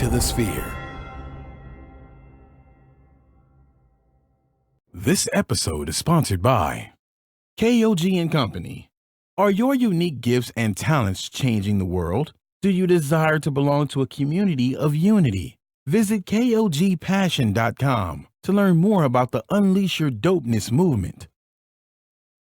to the Sphere. This episode is sponsored by KOG and Company. Are your unique gifts and talents changing the world? Do you desire to belong to a community of unity? Visit KOGpassion.com to learn more about the Unleash Your Dopeness movement.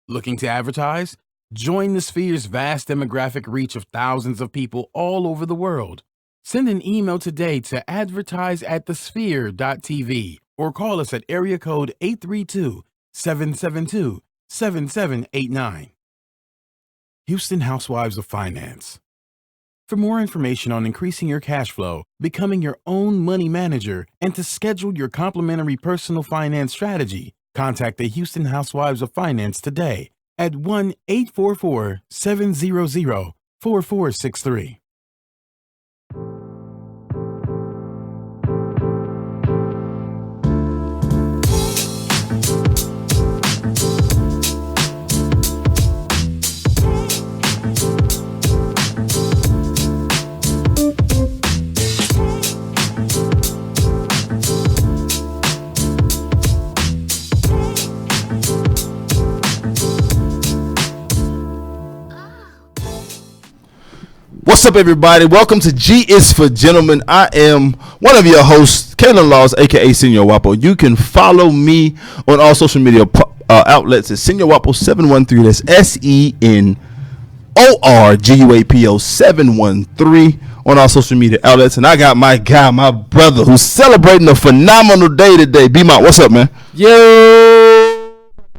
Looking to advertise? Join the Sphere's vast demographic reach of thousands of people all over the world. Send an email today to advertise@thesphere.tv or call us at area code 832-772-7789. Houston Housewives of Finance. For more information on increasing your cash flow, becoming your own money manager, and to schedule your complimentary personal finance strategy, contact the Houston Housewives of Finance today at 1-844-700-4463. What's up, everybody? Welcome to G is for Gentlemen. I am one of your hosts, Kalen Laws, aka Senor Wapo. You can follow me on all social media outlets at Senor Wapo 713. That's SENORGUAPO 713 on all social media outlets. And I got my guy, my brother, who's celebrating a phenomenal day today. B-Mont, what's up, man? Yo,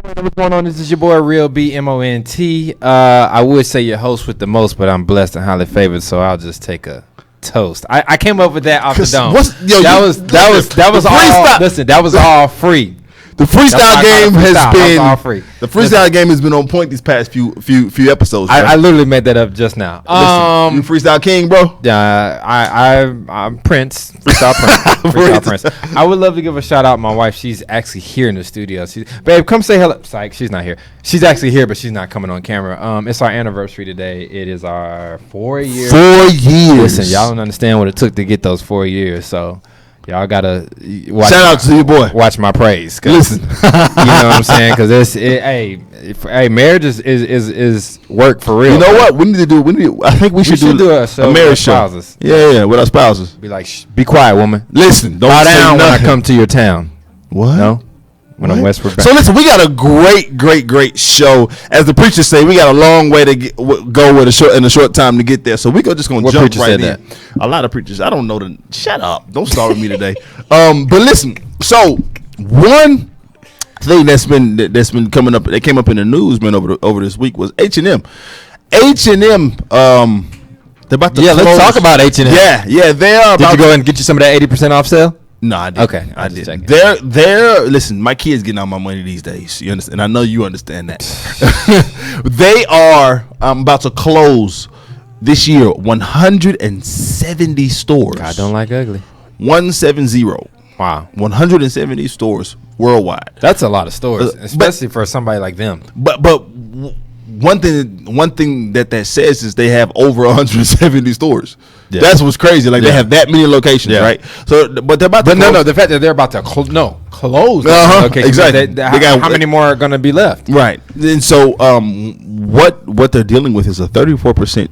what's going on? This is your boy Real B MONT. I would say your host with the most, but I'm blessed and highly favored, so I'll just take a toast. I came up with that off the dome. That was all. Listen, that was all free. The freestyle game has game has been on point these past few episodes. I literally made that up just now. Listen, you freestyle king, bro. I'm Prince. Freestyle Prince. I would love to give a shout out to my wife. She's actually here in the studio. Babe, come say hello. Psych, she's not here. She's actually here, but she's not coming on camera. It's our anniversary today. It is our 4 years. 4 years. Listen, y'all don't understand what it took to get those 4 years, so. Y'all gotta shout out to your boy. Watch my praise. Listen, you know what I'm saying? Because marriage is work for real. You know what? I think we should do a marriage show. Spouses. Yeah, with our spouses. Be like, be quiet, woman. Listen, don't bow say down nothing. when I come to your town. What? No. When I'm westward back. So listen, we got a great show. As the preachers say, we got a long way to go with in a short time to get there. So we just gonna jump right in. That? A lot of preachers. I don't know the. Shut up! Don't start with me today. But listen. So one thing that's been coming up, that came up in the news, man, over this week was H&M. H&M. They're about to. Yeah, close. let's talk about H&M. Yeah, they are. Did you go and get you some of that 80% off sale? No, I didn't. Okay, I didn't. They're listen, my kids getting all my money these days. You understand? And I know you understand that. They are about to close this year 170 stores. I don't like ugly. 170. Wow. 170 stores worldwide. That's a lot of stores, especially for somebody like them. But one thing that says is they have over 170 stores. Yeah. That's what's crazy. Like they have that many locations, right? So, but they're about to. But no, the fact that they're about to close. Okay, exactly. They how many more are going to be left? Right. And so, what they're dealing with is a 34%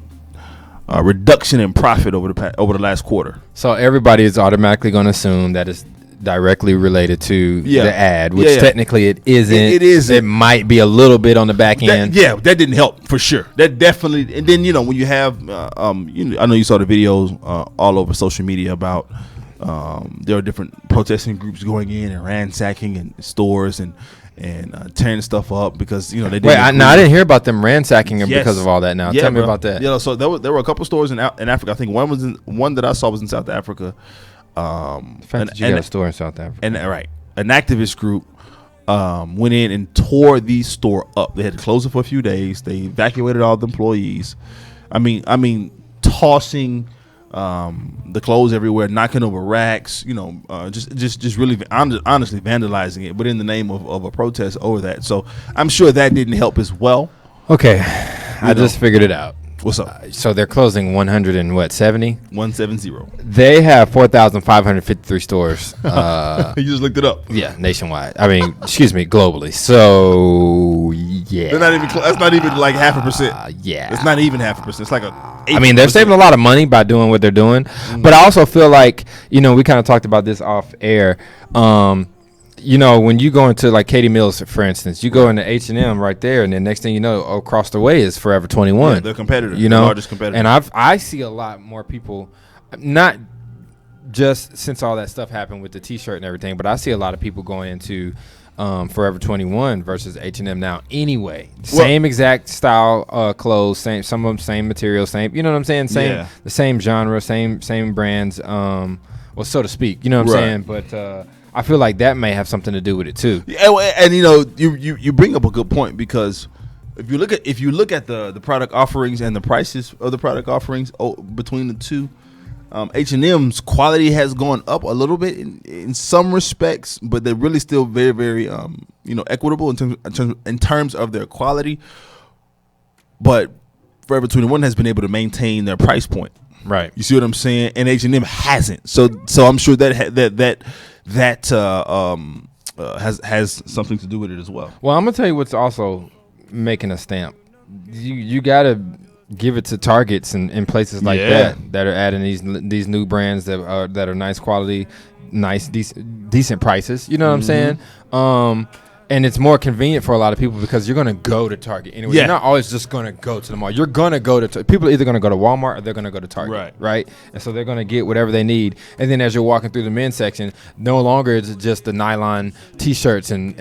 reduction in profit over the last quarter. So everybody is automatically going to assume that it's directly related to the ad, which technically it isn't. It is. It might be a little bit on the back end. That didn't help for sure. That definitely. And then when you have, I know you saw the videos all over social media about there are different protesting groups going in and ransacking and stores and tearing stuff up because they didn't. Wait, I didn't hear about them ransacking because of all that. Now tell me about that. So there were a couple stores in Africa. I think one that I saw was in South Africa. The fact that you got a store in South Africa. And an activist group went in and tore the store up. They had to close it for a few days. They evacuated all the employees. I mean, tossing the clothes everywhere, knocking over racks. Just really honestly vandalizing it, but in the name of a protest over that. So I'm sure that didn't help as well. Okay, I just figured it out. What's up? So they're closing 170? 170. They have 4,553 stores. You just looked it up. Yeah, nationwide. I mean, excuse me, globally. So, yeah. They're not even. That's not even like 0.5%. Yeah. It's not even 0.5%. It's like a. I mean, they're saving a lot of money by doing what they're doing. Mm-hmm. But I also feel like, we kind of talked about this off air. When you go into like Katie Mills, for instance, you go into H&M right there, and then next thing you know, across the way is Forever 21. Yeah, their competitor, the largest competitor. And I see a lot more people, not just since all that stuff happened with the T-shirt and everything, but I see a lot of people going into Forever 21 versus H&M now. Anyway, same exact style clothes, some of them same material, same. You know what I'm saying? The same genre, same brands. So to speak. You know what I'm saying? But I feel like that may have something to do with it too. Yeah, and you bring up a good point, because if you look at the product offerings and the prices of the product offerings between the two, H&M's quality has gone up a little bit in some respects, but they're really still very, very equitable in terms of their quality. But Forever 21 has been able to maintain their price point. Right. You see what I'm saying? And H&M hasn't. So I'm sure that has something to do with it as well. Well, I'm gonna tell you what's also making a stamp. You gotta give it to Targets and places like that are adding these new brands that are nice quality, decent prices. You know what I'm saying? And it's more convenient for a lot of people because you're going to go to Target anyway. You're not always just going to go to the mall. You're going to go to people are either going to go to Walmart or they're going to go to Target, right? And so they're going to get whatever they need. And then as you're walking through the men's section, no longer is it just the nylon T-shirts and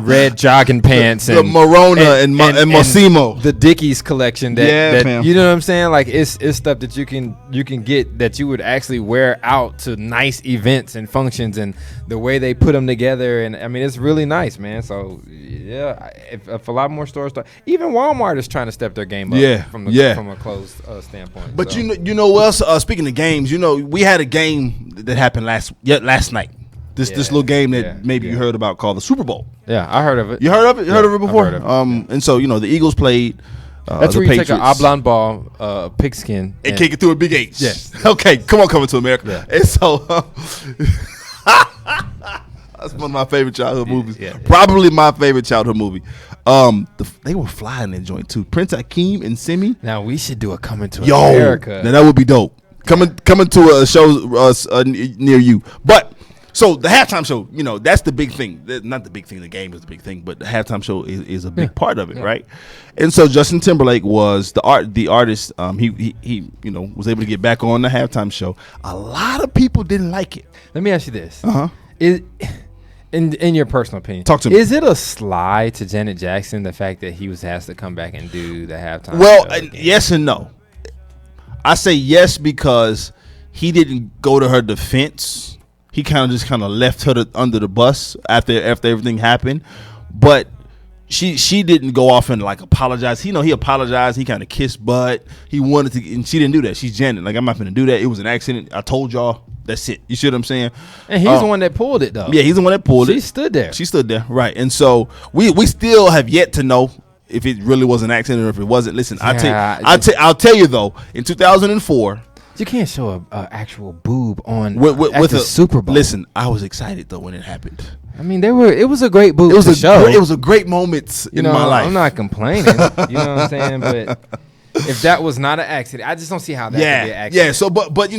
red jogging pants the Morona and Mossimo, the Dickies collection. That you know what I'm saying? Like it's stuff that you can get that you would actually wear out to nice events and functions, and the way they put them together. And I mean, it's really nice, man. So yeah, if a lot more stores start, even Walmart is trying to step their game up from a closed standpoint. But you know what else? Speaking of games, we had a game that happened last night. This little game that maybe you heard about called the Super Bowl. Yeah, I heard of it. You heard of it? You heard of it before? I've heard of it. And so the Eagles played. That's where you take an oblong ball, pigskin, and kick it through a big H. Yes. Okay, coming to America. Yeah. And so. That's one of my favorite childhood movies. Probably my favorite childhood movie. They were flying that joint too. Prince Hakeem and Simi. Now we should do a Coming to America. Now that would be dope. Coming to a show near you. But so the halftime show, that's the big thing. Not the big thing. The game is the big thing, but the halftime show is a big part of it, right? And so Justin Timberlake was the artist. He was able to get back on the halftime show. A lot of people didn't like it. Let me ask you this. In your personal opinion, talk to me. Is it a slide to Janet Jackson, the fact that he was asked to come back and do the halftime show? Yes and no. I say yes because he didn't go to her defense. He kind of left her under the bus after everything happened. But she didn't go off and apologize. He apologized. He kind of kissed butt. He wanted to, and she didn't do that. She's Janet. I'm not going to do that. It was an accident. I told y'all. That's it. You see what I'm saying? And he's the one that pulled it, though. Yeah, he's the one that pulled it. She stood there. She stood there, right. And so we still have yet to know if it really was an accident or if it wasn't. Listen, I'll tell you, though, in 2004. You can't show a actual boob on with a Super Bowl. Listen, I was excited, though, when it happened. I mean, it was a great boob to show. It was a great moment in my life. I'm not complaining. You know what I'm saying? But if that was not an accident, I just don't see how that could be an accident. Yeah, so, but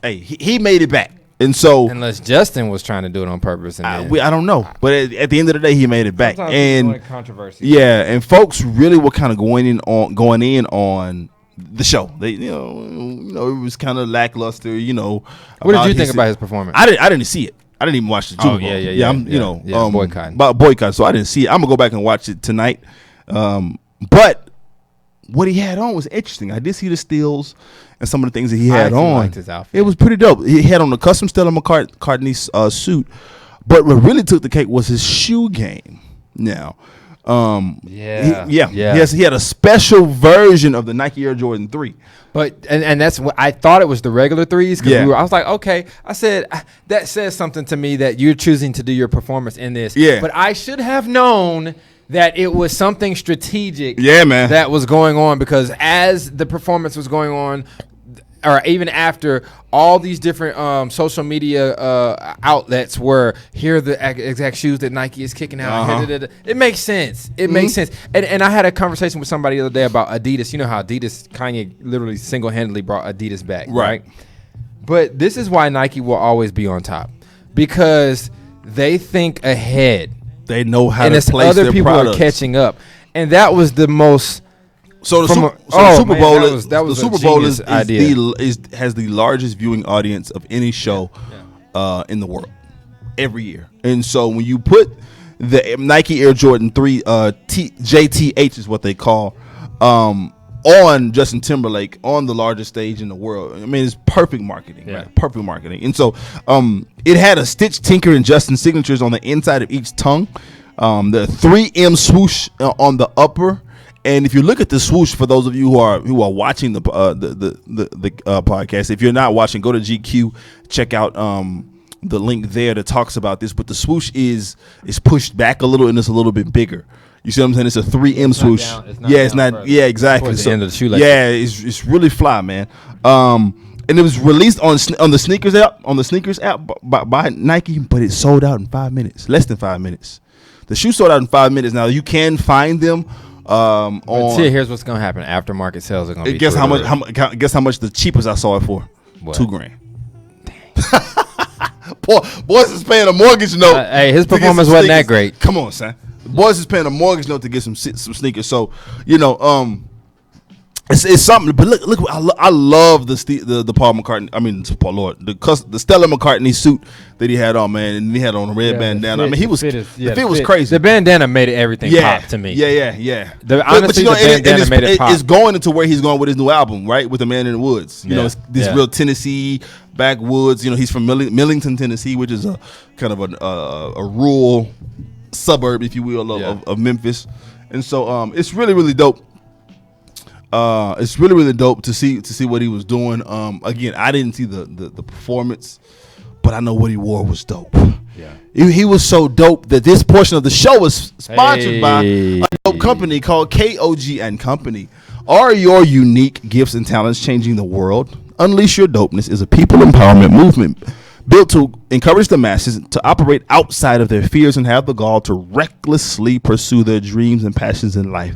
hey, he made it back. And so, unless Justin was trying to do it on purpose, I don't know. But at the end of the day, he made it back. And controversy. Yeah, and folks really were kind of going in on the show. They, it was kind of lackluster. What did you think about his performance? I didn't see it. I didn't even watch the Super Bowl. I'm boycotting. Boycott. So I didn't see it. I'm gonna go back and watch it tonight. But what he had on was interesting. I did see the steals and some of the things that he had on. Liked his outfit. It was pretty dope. He had on a custom Stella McCartney suit, but what really took the cake was his shoe game. Now, he had a special version of the Nike Air Jordan 3. But and that's what I thought it was the regular threes. I was like, okay. I said that says something to me that you're choosing to do your performance in this. Yeah. But I should have known that it was something strategic. Yeah, man. That was going on, because as the performance was going on, or even after, all these different social media outlets were, here are the exact shoes that Nike is kicking out. It makes sense. It makes sense. And I had a conversation with somebody the other day about Adidas. You know how Kanye literally single-handedly brought Adidas back, right? But this is why Nike will always be on top, because they think ahead. They know how and to it's place other their people products. are catching up, and that was the most. So the Super Bowl has the largest viewing audience of any show in the world every year. And so when you put the Nike Air Jordan 3 JTH is what they call on Justin Timberlake on the largest stage in the world, I mean, it's perfect marketing, right? Perfect marketing. And so it had a Stitch, Tinker, and Justin signatures on the inside of each tongue. The 3M swoosh on the upper. And if you look at the swoosh, for those of you who are watching the podcast, if you're not watching, go to GQ, check out the link there that talks about this. But the swoosh is pushed back a little, and it's a little bit bigger. You see what I'm saying? It's a 3M swoosh. It's not. Further. Yeah, exactly. The end of the shoelace. Yeah, it's really fly, man. And it was released on the sneakers app by Nike, but it sold out in 5 minutes, less than 5 minutes. The shoe sold out in 5 minutes. Now you can find them. Here's what's gonna happen. Aftermarket sales are gonna be. Guess how much the cheapest I saw it for? What? $2,000. Boys is paying a mortgage note. Hey, his performance wasn't that great. Come on, son. Boys is paying a mortgage note to get some sneakers. So it's something. But look, I love the Paul McCartney. I mean, Paul Lord, the Stella McCartney suit that he had on, man, and he had on a red bandana. The fit was crazy. The bandana made everything pop to me. Yeah. Honestly, the bandana made it pop. It's going into where he's going with his new album, right? With The Man in the Woods. You know, it's this real Tennessee backwoods. You know, he's from Millington, Tennessee, which is a kind of a rural suburb, if you will, of Memphis. And so it's really, really dope. It's really, really dope to see what he was doing. Again, I didn't see the performance, but I know what he wore was dope. Yeah, he was so dope that this portion of the show was sponsored by a dope company called KOG and Company. Are your unique gifts and talents changing the world? Unleash Your Dopeness is a people empowerment movement built to encourage the masses to operate outside of their fears and have the gall to recklessly pursue their dreams and passions in life.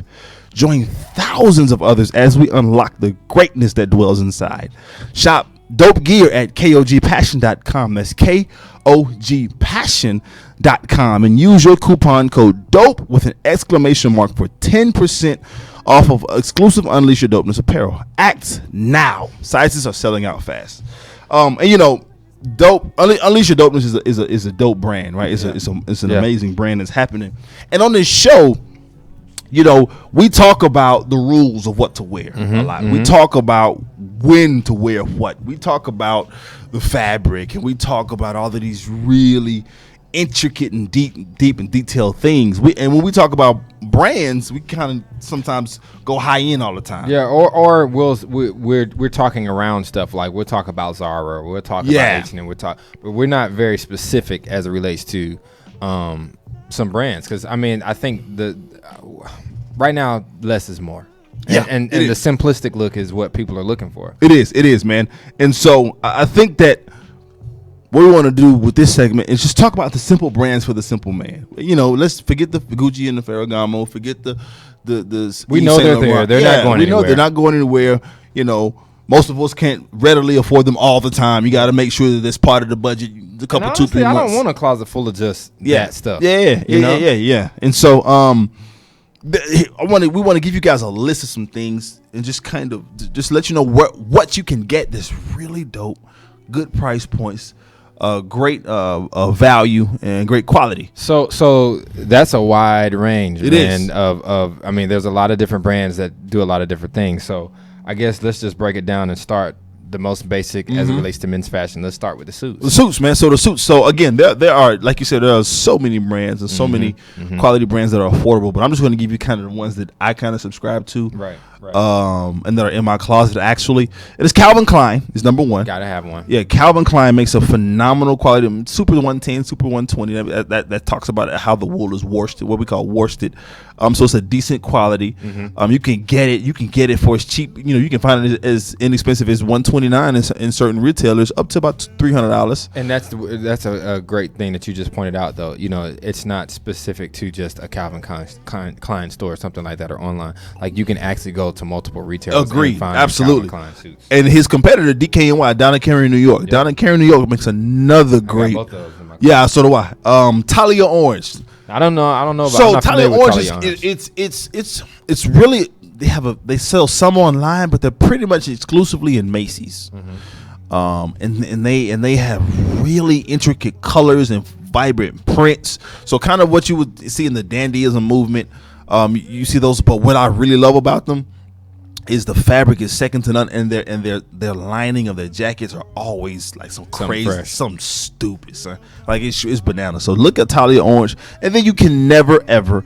Join thousands of others as we unlock the greatness that dwells inside. Shop dope gear at KOGpassion.com. That's KOGpassion.com. And use your coupon code DOPE with an exclamation mark for 10% off of exclusive Unleash Your Dopeness apparel. Act now. Sizes are selling out fast. Dope. Unleash Your Dopeness is a dope brand, right? It's an amazing brand that's happening. And on this show, we talk about the rules of what to wear a lot. We talk about when to wear what. We talk about the fabric, and we talk about all of these really intricate and deep and detailed things. And when we talk about brands, we kind of sometimes go high end all the time. Yeah, or we're talking around stuff, like we'll talk about Zara, we'll talk about H&M, but we're not very specific as it relates to some brands, because I think right now less is more. And the simplistic look is what people are looking for. It is, man. And so I think that what we want to do with this segment is just talk about the simple brands for the simple man. Let's forget the Gucci and the Ferragamo, forget the we know they're there. They're not going anywhere. We know they're not going anywhere. Most of us can't readily afford them all the time. You got to make sure that that's part of the budget. A couple, honestly, 2-3 months. I don't want a closet full of just that stuff. Yeah. And so, we want to give you guys a list of some things and just kind of just let you know what you can get that's really dope, good price points, great value, and great quality. So that's a wide range. It is. There's a lot of different brands that do a lot of different things. So I guess let's just break it down and start the most basic as it relates to men's fashion. Let's start with the suits. The suits, man. So the suits. So again, there are, like you said, there are so many brands and so many quality brands that are affordable. But I'm just going to give you kind of the ones that I kind of subscribe to, Right. and that are in my closet. Actually, it is Calvin Klein is number one. Gotta have one. Yeah, Calvin Klein makes a phenomenal quality. Super 110, Super 120. That talks about how the wool is worsted, what we call worsted. So it's a decent quality. You can get it. You can get it for as cheap. You can find it as inexpensive as $129 in certain retailers, up to about $300. And that's a great thing that you just pointed out, though. It's not specific to just a Calvin Klein store or something like that, or online. Like, you can actually go to multiple retailers. Agreed. And find Absolutely. Calvin Klein suits. And his competitor, DKNY, down in Cary, New York. Down in Cary, New York, makes another great. Both of those in my Yeah, so do I. Talia Orange. I don't know about. So Talia Orange it's really, they sell some online, but they're pretty much exclusively in Macy's. And they have really intricate colors and vibrant prints. So kind of what you would see in the dandyism movement. You see those, but what I really love about them is the fabric is second to none, and their lining of their jackets are always like some crazy, something stupid, son. Like it's bananas. So look at Talia Orange, and then you can never ever.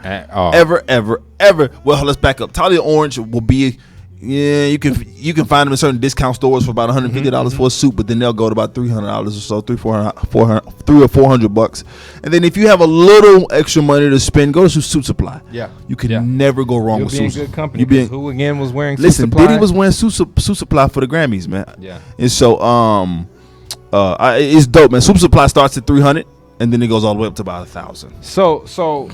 Well, let's back up. Talia Orange will be. Yeah, you can find them in certain discount stores for about $150 for a suit, but then they'll go to about $300 or so, $300 or $400. And then if you have a little extra money to spend, go to Suit Supply. Yeah, you can never go wrong with Suit Supply. Good company. Who again was wearing? Listen, Suit Supply? Diddy was wearing Suit Supply for the Grammys, man. Yeah, and so it's dope, man. Suit Supply starts at $300, and then it goes all the way up to about $1,000. So.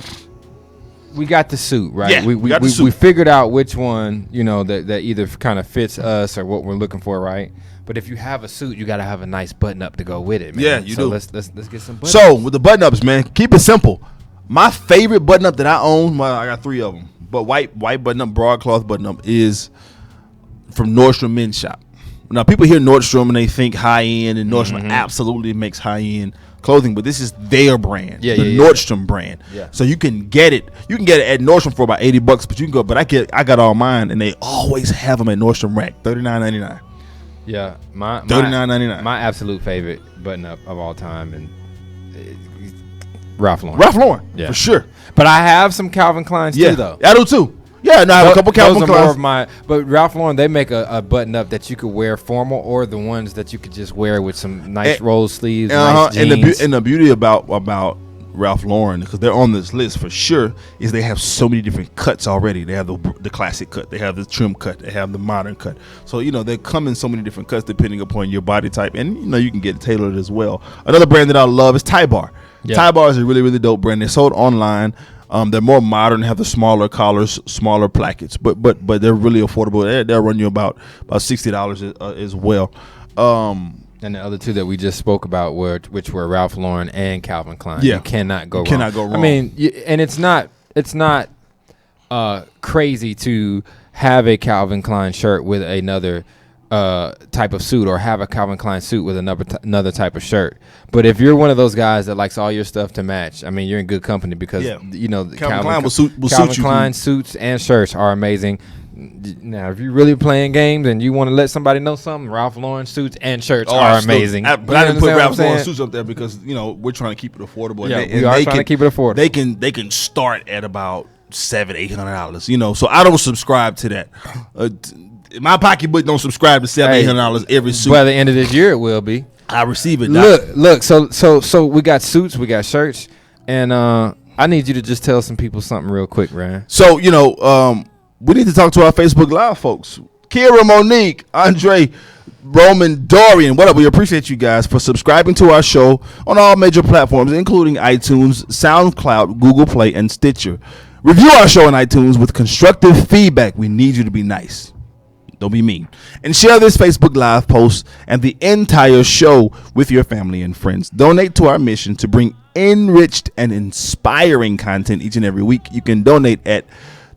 We got the suit, right? Yeah, we figured out which one, that either kind of fits us or what we're looking for, right? But if you have a suit, you got to have a nice button up to go with it, man. Yeah, you do. Let's get some buttons. So with the button ups, man, keep it simple. My favorite button up that I own, I got 3 of them, but white button up, broadcloth button up is from Nordstrom Men's Shop. Now people hear Nordstrom and they think high end, and Nordstrom absolutely makes high end clothing, but this is their brand, the Nordstrom brand. Yeah. So you can get it. You can get it at Nordstrom for about $80, but you can go. But I got all mine, and they always have them at Nordstrom Rack, $39.99. Yeah, my $39.99. My absolute favorite button up of all time, and Ralph Lauren. Ralph Lauren, for sure. But I have some Calvin Kleins too, though. I do too. Yeah, no, I have a couple Calvin Kleins. More of my, but Ralph Lauren, they make a button up that you could wear formal, or the ones that you could just wear with some nice roll sleeves, nice jeans. And the beauty about Ralph Lauren, because they're on this list for sure, is they have so many different cuts already. They have the classic cut, they have the trim cut, they have the modern cut. So they come in so many different cuts depending upon your body type, and you can get it tailored as well. Another brand that I love is Ty Bar. Yeah. Ty Bar is a really, really dope brand. They're sold online. They're more modern, have the smaller collars, smaller plackets, but they're really affordable. They'll run you about $60 as well. And the other two that we just spoke about which were Ralph Lauren and Calvin Klein. Yeah, you cannot go wrong. I mean, and it's not crazy to have a Calvin Klein shirt with another type of suit, or have a Calvin Klein suit with another type of shirt. But if you're one of those guys that likes all your stuff to match, I mean, you're in good company, because Calvin Klein will suit Calvin you. Klein suits and shirts are amazing. Now, if you're really playing games and you want to let somebody know something, Ralph Lauren suits and shirts are amazing. But I didn't put Ralph Lauren suits up there because we're trying to keep it affordable. Yeah, we are trying to keep it affordable. They can start at about $700-$800. So I don't subscribe to that. My pocketbook don't subscribe to $700-$800 every suit. By the end of this year, it will be. I receive it. Look. So we got suits, we got shirts, and I need you to just tell some people something real quick, Ryan. So we need to talk to our Facebook Live folks. Kira, Monique, Andre, Roman, Dorian. What up? We appreciate you guys for subscribing to our show on all major platforms, including iTunes, SoundCloud, Google Play, and Stitcher. Review our show on iTunes with constructive feedback. We need you to be nice. Don't be mean. And share this Facebook Live post and the entire show with your family and friends. Donate to our mission to bring enriched and inspiring content each and every week. You can donate at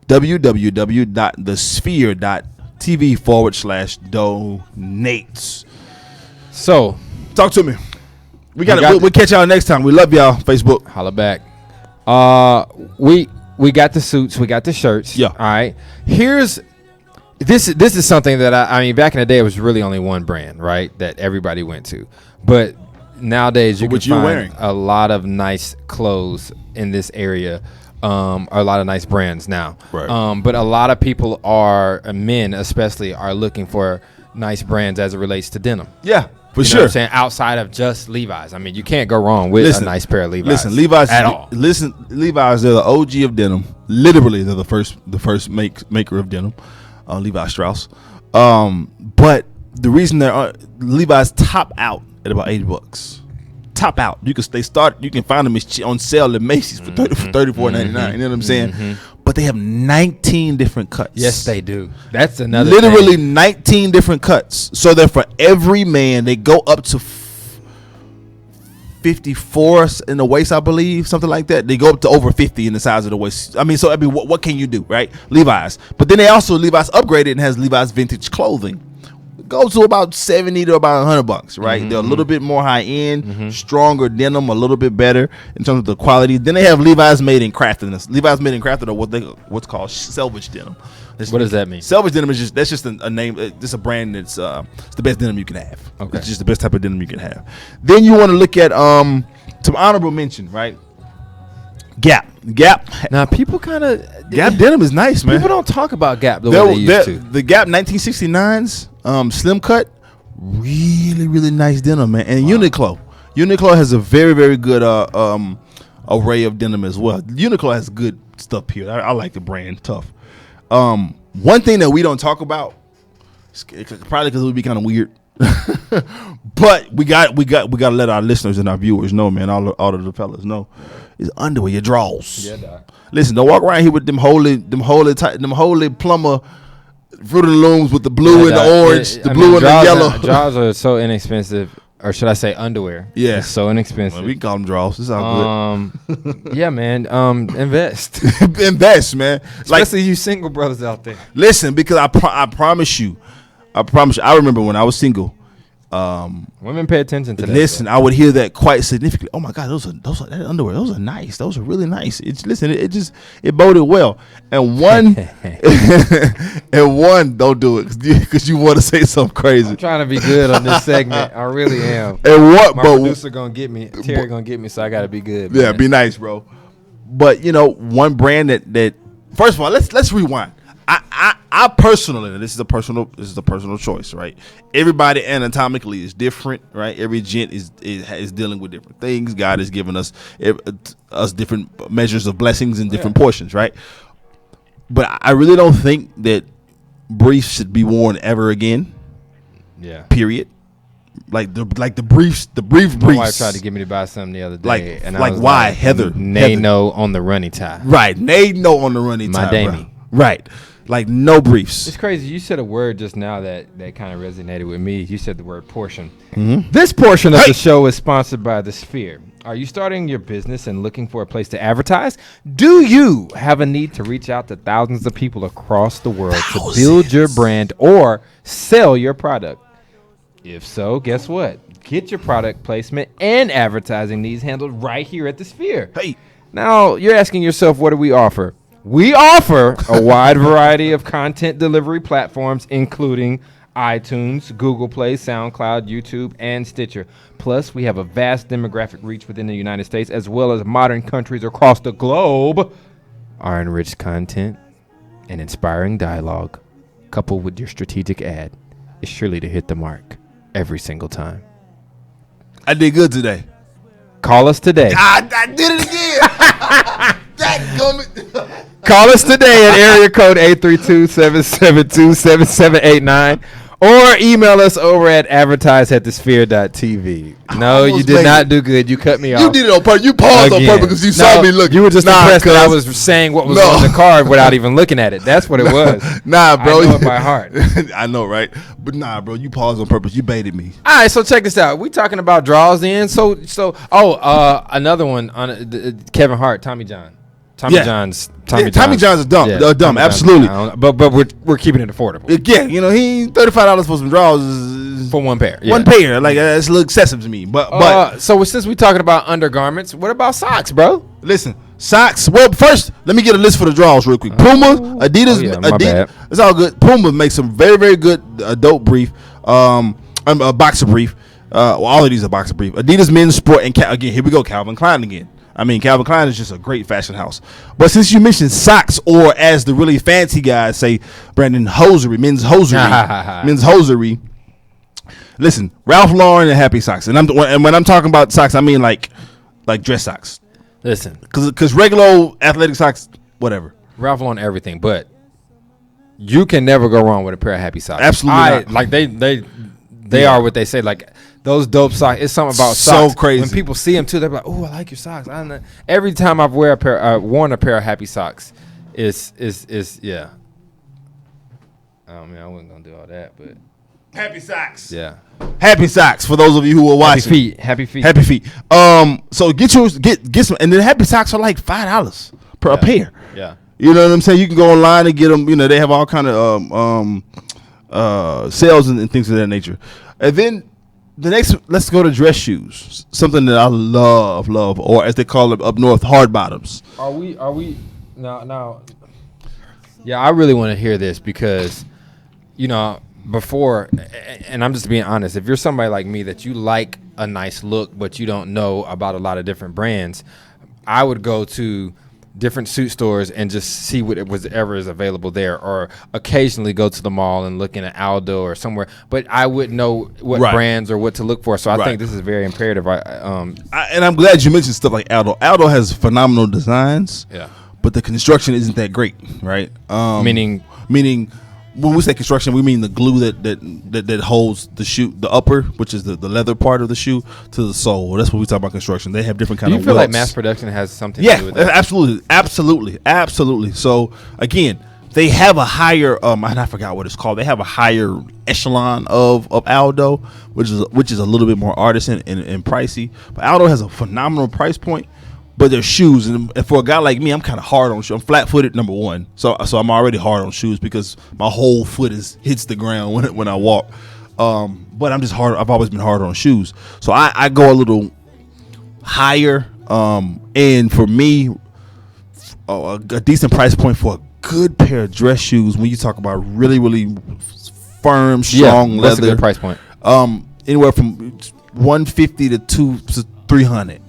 www.thesphere.tv/donates. So, talk to me. We'll catch y'all next time. We love y'all. Facebook. Holla back. We got the suits. We got the shirts. Yeah. All right. Here's This is something that I mean, back in the day, it was really only one brand, right, that everybody went to. But nowadays, you can find a lot of nice clothes in this area. A lot of nice brands now. Right. But a lot of people men especially, are looking for nice brands as it relates to denim. Yeah, for You know sure. what I'm saying? Outside of just Levi's. I mean, you can't go wrong with a nice pair of Levi's. Listen, Levi's at all. Listen, Levi's, they're the OG of denim. Literally, they're the first maker of denim. Levi Strauss. But the reason Levi's top out at about $80. Top out. You can find them on sale at Macy's for $34.99. You know what I'm saying? But they have 19 different cuts. Yes, they do. That's another literally thing. 19 different cuts. So that for every man, they go up to 54 in the waist, I believe, something like that. They go up to over 50 in the size of the waist. I mean, what can you do, right? Levi's. But then Levi's upgraded and has Levi's vintage clothing. Goes to about $70 to about $100, right? They're a little bit more high end, stronger denim, a little bit better in terms of the quality. Then they have Levi's Made and Crafted. Levi's Made and Crafted are what's called salvage denim. What does that mean? Salvage denim is just a name. It's a brand that's it's the best denim you can have. Okay. It's just the best type of denim you can have. Then you want to look at some honorable mention, right? Gap. Now people kind of Gap denim is nice, man. People don't talk about Gap the way they used to. The Gap 1969s slim cut, really really nice denim, man. And Uniqlo has a very very good array of denim as well. Uniqlo has good stuff here. I like the brand. Tough. One thing that we don't talk about, probably because it would be kind of weird, but we got to let our listeners and our viewers know, man. All of the fellas know, is underwear, your drawers. Yeah, dog. Listen, don't walk around here with them holy plumber Fruit of the Looms with the blue and the orange, the blue and the yellow. Drawers are so inexpensive, or should I say underwear? Yeah, it's so inexpensive. Well, we call them drawers. It's all good. Yeah, man. Invest, invest, man. Especially you single brothers out there. Listen, because I promise you. I remember when I was single. Women pay attention to that. Listen, I would hear that quite significantly. Oh my God, those are that underwear. Those are nice. Those are really nice. It boded well. And one don't do it because you want to say something crazy. I'm trying to be good on this segment. I really am. And what? My producer gonna get me. Terry gonna get me. So I gotta be good. Yeah, man. be nice, bro. But one brand that first of all, let's rewind. I personally, this is a personal choice, right? Everybody anatomically is different, right? Every gent is dealing with different things. God has given us different measures of blessings and different portions, right? But I really don't think that briefs should be worn ever again. Yeah. Period. Like the brief briefs. My wife tried to get me to buy something the other day, and I was why, Heather? No on the runny tie. Right, no on the runny tie. My Damie. Right. Like no briefs. It's crazy. You said a word just now that kind of resonated with me. You said the word portion. Mm-hmm. This portion of the show is sponsored by The Sphere. Are you starting your business and looking for a place to advertise? Do you have a need to reach out to thousands of people across the world to build your brand or sell your product? If so, guess what? Get your product placement and advertising needs handled right here at The Sphere. Hey. Now, you're asking yourself, what do we offer? We offer a wide variety of content delivery platforms, including iTunes, Google Play, SoundCloud, YouTube, and Stitcher. Plus, we have a vast demographic reach within the United States, as well as modern countries across the globe. Our enriched content and inspiring dialogue, coupled with your strategic ad, is surely to hit the mark every single time. I did good today. Call us today. I did it again. Call us today at area code 832-772-7789 or email us over at advertise@thesphere.tv. No, you did not do good. You cut me off. You did it on purpose. You paused on purpose because you saw me look. You were just impressed that I was saying what was on the card without even looking at it. That's what it was. Nah, bro. I know it by heart. I know, right? But nah, bro. You paused on purpose. You baited me. All right, so check this out. We talking about draws then. Another one on Kevin Hart, Tommy John. Tommy John's is dumb. Dumb, absolutely. But we're keeping it affordable. Yeah, he $35 for some drawers for one pair. Yeah. One pair, like that's a little excessive to me. But so since we're talking about undergarments, what about socks, bro? Listen, Socks. Well, first, let me get a list for the draws real quick. Puma, Adidas. my bad. It's all good. Puma makes some very, very good adult brief. A boxer brief. All of these are boxer brief. Adidas men's sport, and again, here we go, Calvin Klein again. I mean, Calvin Klein is just a great fashion house. But since you mentioned socks, or as the really fancy guys say, Brandon, hosiery, men's hosiery. Listen, Ralph Lauren and Happy Socks, and when I'm talking about socks, I mean like dress socks. Listen, because regular athletic socks, whatever. Ralph Lauren everything, but you can never go wrong with a pair of Happy Socks. Absolutely not. Like they are what they say. Like those dope socks. It's something about socks. So crazy. When people see them too, they're like, "Oh, I like your socks." I don't know. Every time I've worn a pair of Happy Socks, is yeah. Oh man, I wasn't gonna do all that, but Happy Socks. yeah. Happy Socks for those of you who are watching. Happy feet. So get some, and then Happy Socks are like $5 per a pair. Yeah. You know what I'm saying? You can go online and get them. You know, they have all kind of sales and things of that nature. And then the next, let's go to dress shoes. Something that I love, or as they call it up north, hard bottoms. Are we now? Yeah, I really want to hear this because, before, and I'm just being honest, if you're somebody like me that you like a nice look but you don't know about a lot of different brands, I would go to different suit stores and just see whatever is available there, or occasionally go to the mall and look in an Aldo or somewhere, but I wouldn't know what brands or what to look for. So I think this is very imperative. And I'm glad you mentioned stuff like Aldo. Aldo has phenomenal designs, but the construction isn't that great, right? Meaning when we say construction, we mean the glue that holds the shoe, the upper, which is the leather part of the shoe, to the sole. That's what we talk about construction. They have different kind of. Do you feel like mass production has something to do with that? Yeah, absolutely. So again, they have a higher and I forgot what it's called. They have a higher echelon of Aldo, which is a little bit more artisan and pricey. But Aldo has a phenomenal price point. But they're shoes, and for a guy like me, I'm kind of hard on shoes. I'm flat-footed, number one, so I'm already hard on shoes because my whole foot hits the ground when I walk. But I'm just hard. I've always been hard on shoes, so I go a little higher. And for me, a decent price point for a good pair of dress shoes. When you talk about really, really firm, strong leather, that's a good price point. Anywhere from $150 to $300.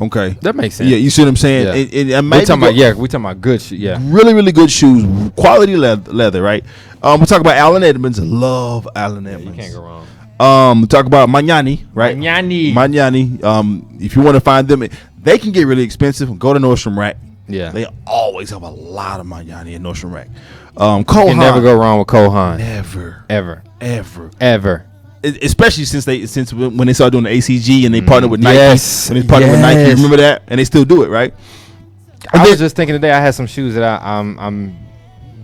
Okay, that makes sense. Yeah, you see what I'm saying? Yeah. We're talking about good shoes. Yeah, really, really good shoes, quality leather, right? We talk about Allen Edmonds. Love Allen Edmonds. You can't go wrong. We talk about Magnani, right? Magnani. If you want to find them, they can get really expensive. Go to Nordstrom Rack. Yeah, they always have a lot of Magnani in Nordstrom Rack. You can never go wrong with Cole Haan. Never, ever. Especially since when they started doing the ACG and they partnered with Nike. Yes. When they partnered with Nike, remember that? And they still do it, right? I was just thinking today, I had some shoes that I'm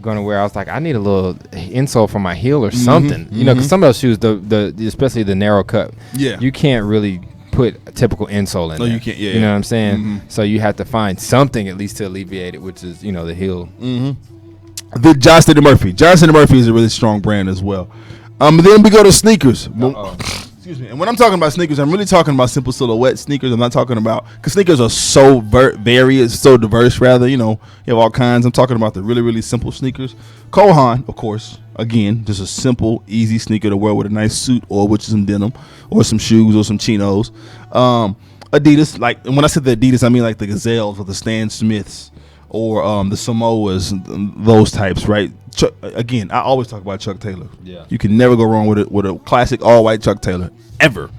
gonna wear. I was like, I need a little insole for my heel or something, because some of those shoes, the especially the narrow cut, you can't really put a typical insole in. No, there. You can't. Yeah, you know what I'm saying? So you have to find something at least to alleviate it, which is the heel. The John City Murphy. John City Murphy is a really strong brand as well. Then we go to sneakers. Excuse me. And when I'm talking about sneakers, I'm really talking about simple silhouette sneakers. I'm not talking about, because sneakers are so various, so diverse. Rather, you have all kinds. I'm talking about the really, really simple sneakers. Cole Haan, of course. Again, just a simple, easy sneaker to wear with a nice suit or with some denim or some shoes or some chinos. Adidas, like, and when I said the Adidas, I mean like the Gazelles or the Stan Smiths or the Samoas, and those types, right? Again, I always talk about Chuck Taylor. Yeah, you can never go wrong with a classic all white Chuck Taylor ever.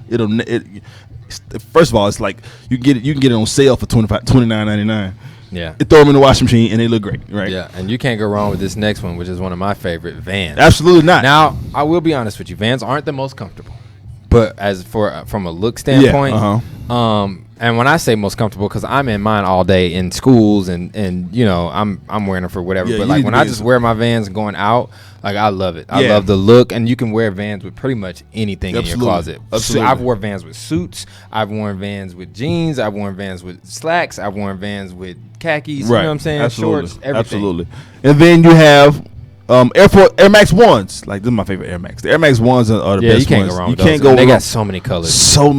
First of all, it's like you can get it on sale for $29.99. Yeah, you throw them in the washing machine and they look great, right? Yeah, and you can't go wrong with this next one, which is one of my favorite, Vans. Absolutely not. Now, I will be honest with you, Vans aren't the most comfortable, but from a look standpoint, and when I say most comfortable, because I'm in mine all day in schools and I'm wearing them for whatever. Yeah, but like when I just wear my Vans going out, like I love it. I love the look, and you can wear Vans with pretty much anything in your closet. Absolutely. I've worn Vans with suits. I've worn Vans with jeans. I've worn Vans with slacks. I've worn Vans with khakis. Right. You know what I'm saying? Absolutely. Shorts. Everything. Absolutely. And then you have Air Max Ones, like this is my favorite Air Max. The Air Max Ones are the best you can't ones. go wrong You with can't those. go They wrong. got so many colors. So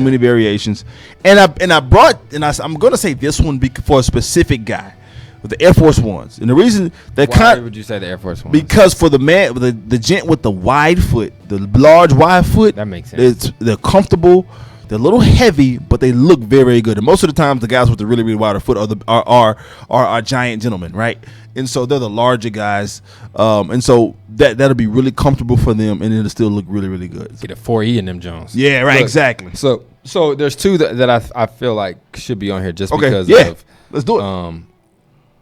many variations. And I'm gonna say this one for a specific guy with the Air Force Ones. And the reason Why would you say the Air Force One? because for the man, the gent with the wide foot, the large wide foot, That makes sense. They're comfortable. They're a little heavy, but they look very, very good. And most of the times, the guys with the really, really wider foot are giant gentlemen, right? And so they're the larger guys, and so that'll be really comfortable for them, and it'll still look really, really good. Get a 4E in them Jones. Yeah, right, Look, exactly. So there's two that I feel like should be on here just because of let's do it.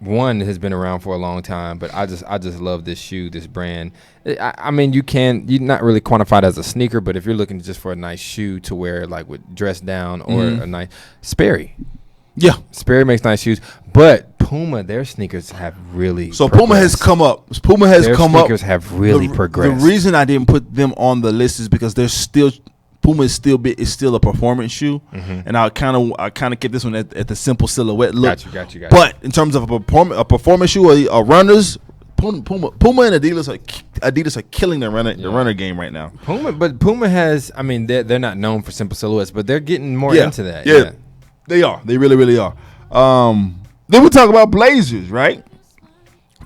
one has been around for a long time, but I just love this shoe, this brand. I mean, you're not really quantified as a sneaker, but if you're looking just for a nice shoe to wear, like with dress down or a nice Sperry. Yeah, Sperry makes nice shoes, but Puma, their sneakers have really so Puma has come up. Their sneakers have really progressed. The reason I didn't put them on the list is because they're still Puma is still a performance shoe, and I kind of kept this one at the simple silhouette look. Got you. But in terms of a performance shoe or runners, Puma and Adidas are killing the runner game right now. Puma has, I mean, they're not known for simple silhouettes, but they're getting more into that. Yeah, they are. They really, really are. Then we talk about Blazers, right?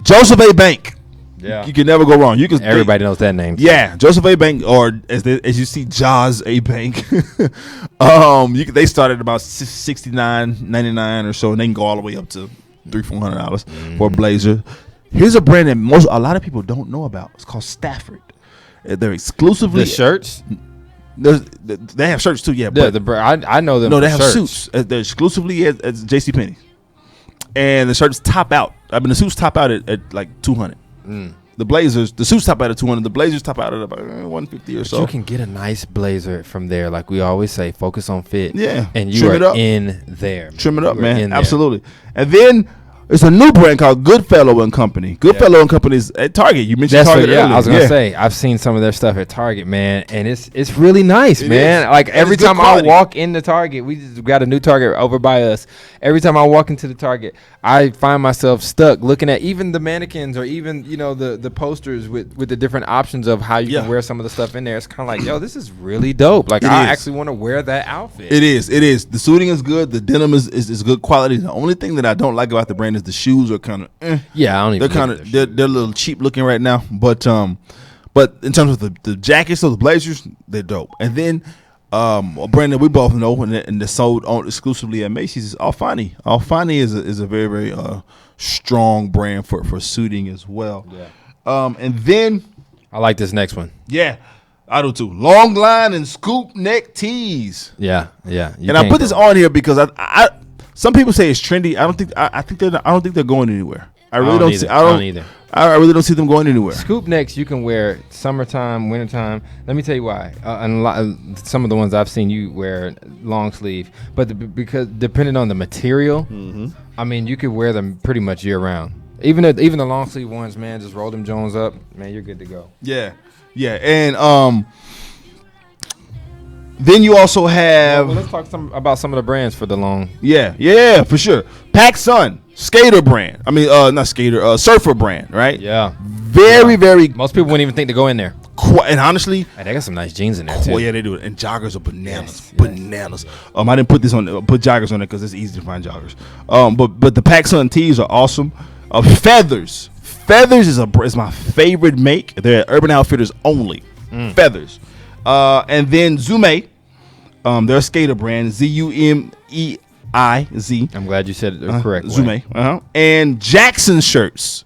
Joseph A. Bank. Yeah. You can never go wrong. Everybody knows that name. Yeah, Joseph A. Bank, or as you see, Jaws A. Bank. They started about $69.99 or so, and they can go all the way up to $300-$400 for a blazer. Here's a brand that a lot of people don't know about. It's called Stafford. They're exclusively The shirts. They have shirts too. Yeah, but I know them. no, for they have shirts. suits. They're exclusively at JCPenney, and the shirts top out. I mean, the suits top out at like $200. The suits top out at $200. The blazers top out at about $150 or so. You can get a nice blazer from there, like we always say. Focus on fit. Yeah, and you trim it are up. in there. Trim it up, You are man. in there. Absolutely. And then it's a new brand called Goodfellow and Company. Goodfellow and Company is at Target. You mentioned Target earlier. I was gonna say I've seen some of their stuff at Target, man, and it's really nice, man. Is. Like And every it's good time quality. I walk into Target, we just got a new Target over by us. Every time I walk into the Target, I find myself stuck looking at even the mannequins or even the posters with the different options of how you can wear some of the stuff in there. It's kind of like, yo, this is really dope. Like I actually want to wear that outfit. It is. The suiting is good. The denim is good quality. The only thing that I don't like about the brand is the shoes are kind of Yeah, I don't even. they're a little cheap looking right now, but in terms of the jackets or the blazers, they're dope. And then a brand that we both know and that's sold on exclusively at Macy's is Alfani. Alfani is a very, very strong brand for suiting as well. Yeah. And then I like this next one. yeah, I do too. Long line and scoop neck tees. Yeah. And I put this on here because I some people say it's trendy. I don't think they're going anywhere. I really don't see. I don't either. I really don't see them going anywhere. Scoop necks you can wear summertime, wintertime. Let me tell you why. And some of the ones I've seen you wear long sleeve, but because depending on the material, I mean you could wear them pretty much year round. Even the long sleeve ones, man, just roll them Jones up, man, you're good to go. Yeah, and then you also have. Well, let's talk about some of the brands for the long. Yeah, for sure. PacSun, skater brand. I mean, not skater, surfer brand, right? Yeah. Very. Most people wouldn't even think to go in there. And honestly, Hey, they got some nice jeans in there too. well, yeah, they do it. And joggers are bananas. Yes. Bananas. I didn't put put joggers on it because it's easy to find joggers. But the PacSun tees are awesome. Feathers. Feathers is my favorite make. They're at Urban Outfitters only. Feathers. And then Zume. They're a skater brand. Zumeiz. I'm glad you said it correct. Zume. And Jackson shirts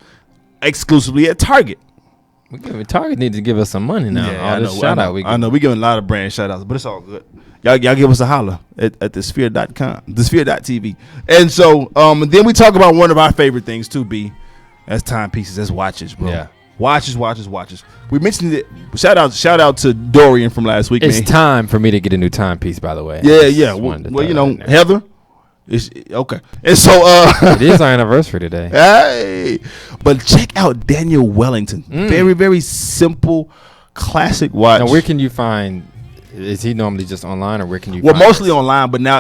exclusively at Target. Target needs to give us some money now. Yeah, I know. I know. We're giving a lot of brand shout outs, but it's all good. Y'all give us a holler at thesphere.com, thesphere.tv. And so then we talk about one of our favorite things too, B. That's timepieces, that's watches, bro. Yeah. Watches. We mentioned it. Shout out to Dorian from last week, It's man. time for me to get a new timepiece, by the way. Yeah. Well, Heather. It's okay. And so It is our anniversary today. Hey, but check out Daniel Wellington. Very, very simple, classic watch. Now, where can you find? Is he normally just online, or where can you? Well, find mostly this? online, but now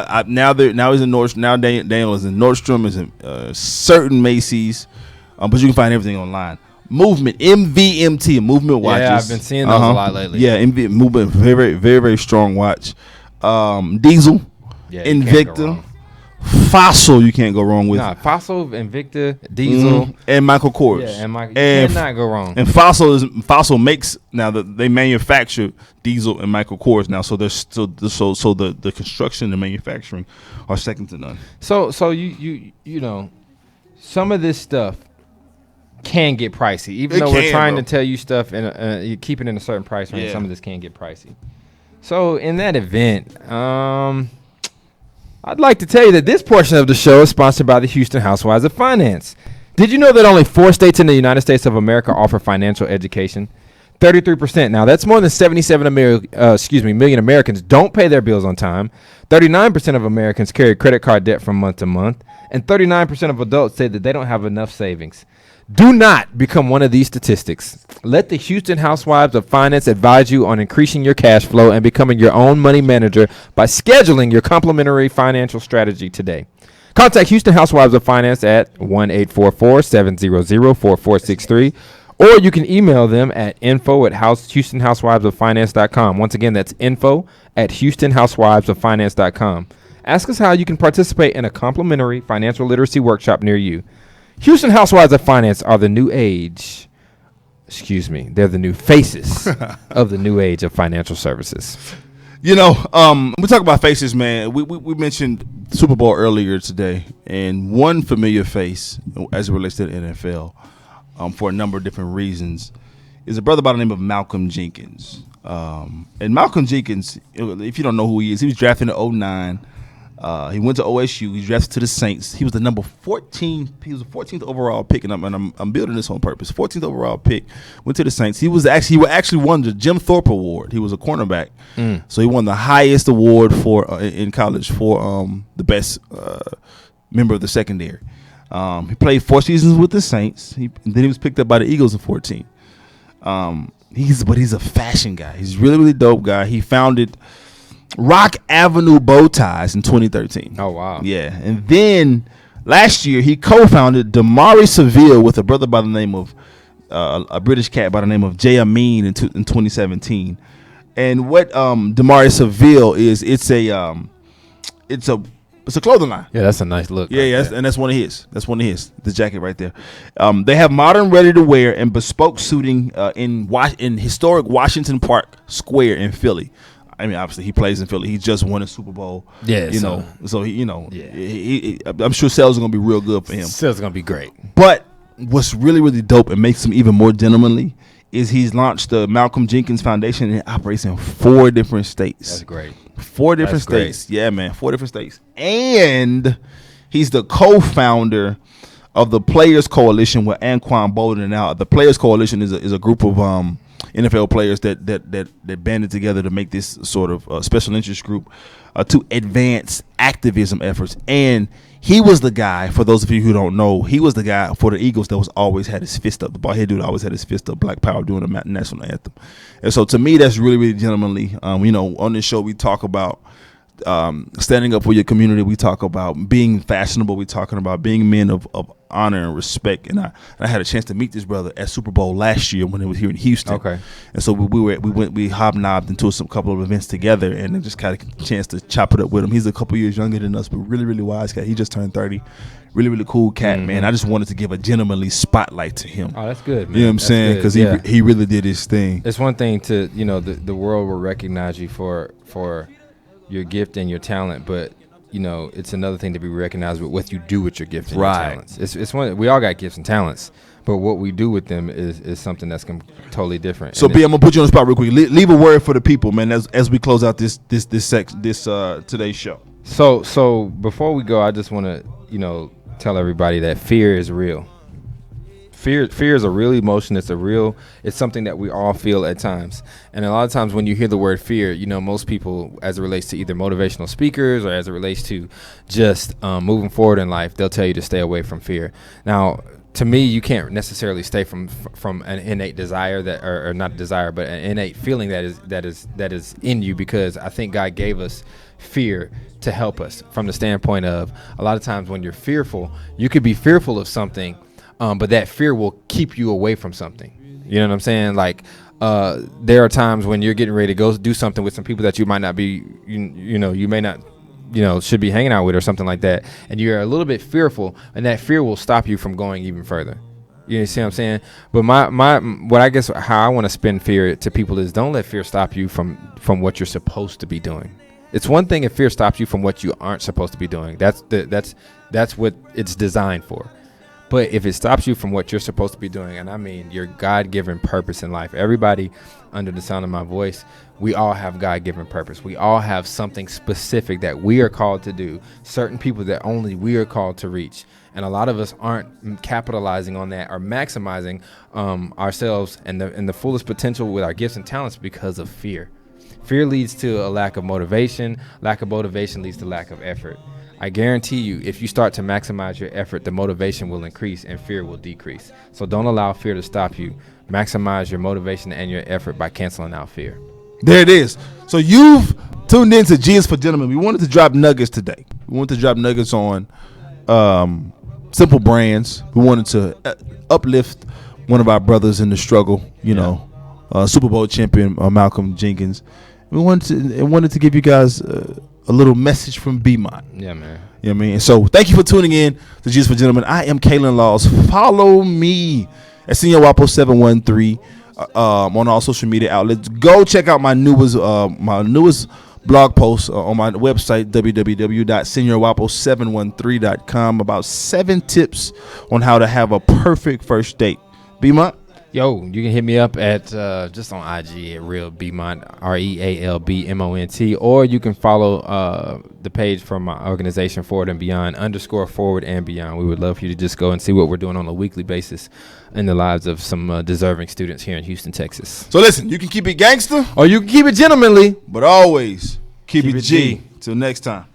he's in Nordstrom. Now Daniel is in Nordstrom, is in certain Macy's, but you can find everything online. Movement, MVMT, movement watches. Yeah, I've been seeing those a lot lately. Yeah, movement, very, very, very strong watch. Diesel, Invicta, Fossil. You can't go wrong with. Fossil, Invicta, Diesel, and Michael Kors. Yeah, and Michael. You cannot go wrong. And Fossil makes now they manufacture Diesel and Michael Kors now. So there's still the construction and manufacturing are second to none. So you know, some of this stuff can get pricey, even though we're trying to tell you stuff and you keep it in a certain price range. Some of this can get pricey. So in that event, I'd like to tell you that this portion of the show is sponsored by the Houston Housewives of Finance. Did you know that only 4 states in the United States of America offer financial education? 33%. Now, that's more than 77 million Americans don't pay their bills on time. 39% of Americans carry credit card debt from month to month. And 39% of adults say that they don't have enough savings. Do not become one of these statistics. Let the Houston Housewives of Finance advise you on increasing your cash flow and becoming your own money manager by scheduling your complimentary financial strategy today. Contact Houston Housewives of Finance at 1-844-700-4463, or you can email them at info@HoustonHousewivesOfFinance.com. Once again, that's info@HoustonHousewivesOfFinance.com. Ask us how you can participate in a complimentary financial literacy workshop near you. Houston Housewives of Finance are the new age. They're the new faces of the new age of financial services. You know, we talk about faces, man. We mentioned Super Bowl earlier today, and one familiar face as it relates to the NFL, for a number of different reasons, is a brother by the name of Malcolm Jenkins. And Malcolm Jenkins, if you don't know who he is, he was drafted in 2009. He went to OSU. He drafted to the Saints. He was the number 14. He was the 14th overall pick, and I'm building this on purpose. 14th overall pick. Went to the Saints. He actually won the Jim Thorpe Award. He was a cornerback, so he won the highest award in college for the best member of the secondary. He played 4 seasons with the Saints. Then he was picked up by the Eagles in 2014. He's a fashion guy. He's a really, really dope guy. He founded Rock Avenue Bow Ties in 2013. Oh, wow. Yeah. And then last year, he co-founded Damari Seville with a brother by the name of a British cat by the name of Jay Amin in 2017. And what Damari Seville is, it's a clothing line. Yeah, that's a nice look. Yeah, and that's one of his. The jacket right there. They have modern, ready-to-wear and bespoke suiting in historic Washington Park Square in Philly. I mean, obviously, he plays in Philly. He just won a Super Bowl. Yeah, so he, I'm sure sales are gonna be real good for him. Sales are gonna be great. But what's really, really dope and makes him even more gentlemanly is he's launched the Malcolm Jenkins Foundation, and it operates in 4 different states. That's great. 4 different states. Great. Yeah, man, 4 different states. And he's the co-founder of the Players Coalition with Anquan Bolden. Now, the Players Coalition is a group of NFL players that banded together to make this sort of special interest group to advance activism efforts. And he was the guy, for those of you who don't know, he was the guy for the Eagles that was always had his fist up. The bald head dude always had his fist up, Black Power, doing the national anthem. And so to me, that's really, really gentlemanly. On this show, we talk about standing up for your community. We talk about being fashionable. We talking about being men of honor and respect. And I had a chance to meet this brother at Super Bowl last year when it was here in Houston. Okay. And so we hobnobbed into some couple of events together, and then just kind of a chance to chop it up with him. He's a couple years younger than us, but really, really wise cat. He just turned 30. Really, really cool cat, man. I just wanted to give a gentlemanly spotlight to him. Oh, that's good, man. You know what I'm saying? Because he really did his thing. It's one thing to, the world will recognize you for your gift and your talent, but it's another thing to be recognized with what you do with your gift and your talents. It's one. We all got gifts and talents, but what we do with them is something that's totally different. So, B, I'm gonna put you on the spot real quick. Leave a word for the people, man, as we close out this today's show. So before we go, I just want to tell everybody that fear is real. Fear is a real emotion. It's something that we all feel at times. And a lot of times when you hear the word fear, most people, as it relates to either motivational speakers or as it relates to just moving forward in life, they'll tell you to stay away from fear. Now, to me, you can't necessarily stay from an innate desire or not desire, but an innate feeling that is in you, because I think God gave us fear to help us from the standpoint of a lot of times when you're fearful, you could be fearful of something, but that fear will keep you away from something. You know what I'm saying? Like, there are times when you're getting ready to go do something with some people that you might not be, you may not, should be hanging out with or something like that, and you're a little bit fearful, and that fear will stop you from going even further. You see what I'm saying? But what I guess how I want to spin fear to people is, don't let fear stop you from what you're supposed to be doing. It's one thing if fear stops you from what you aren't supposed to be doing. That's what it's designed for. But if it stops you from what you're supposed to be doing, and I mean your God-given purpose in life, everybody under the sound of my voice, we all have God-given purpose. We all have something specific that we are called to do, certain people that only we are called to reach. And a lot of us aren't capitalizing on that or maximizing ourselves and the fullest potential with our gifts and talents because of fear. Fear leads to a lack of motivation. Lack of motivation leads to lack of effort. I guarantee you, if you start to maximize your effort, the motivation will increase and fear will decrease. So don't allow fear to stop you. Maximize your motivation and your effort by canceling out fear. There it is. So you've tuned in to G is for Gentlemen. We wanted to drop nuggets today. We wanted to drop nuggets on simple brands. We wanted to uplift one of our brothers in the struggle, Super Bowl champion Malcolm Jenkins. We wanted to give you guys a little message from B-Mont. Yeah, man. You know what I mean? So thank you for tuning in to G's for Gentlemen. I am Kalen Laws. Follow me at Senior Wapo 713 on all social media outlets. Go check out my newest blog post on my website, www.seniorwapo713.com, about 7 tips on how to have a perfect first date. B-Mont? Yo, you can hit me up at just on IG at Real Bmont, RealBmont, or you can follow the page from my organization, Forward and Beyond, _Forward and Beyond. We would love for you to just go and see what we're doing on a weekly basis in the lives of some deserving students here in Houston, Texas. So listen, you can keep it gangster, or you can keep it gentlemanly, but always keep it G. Till next time.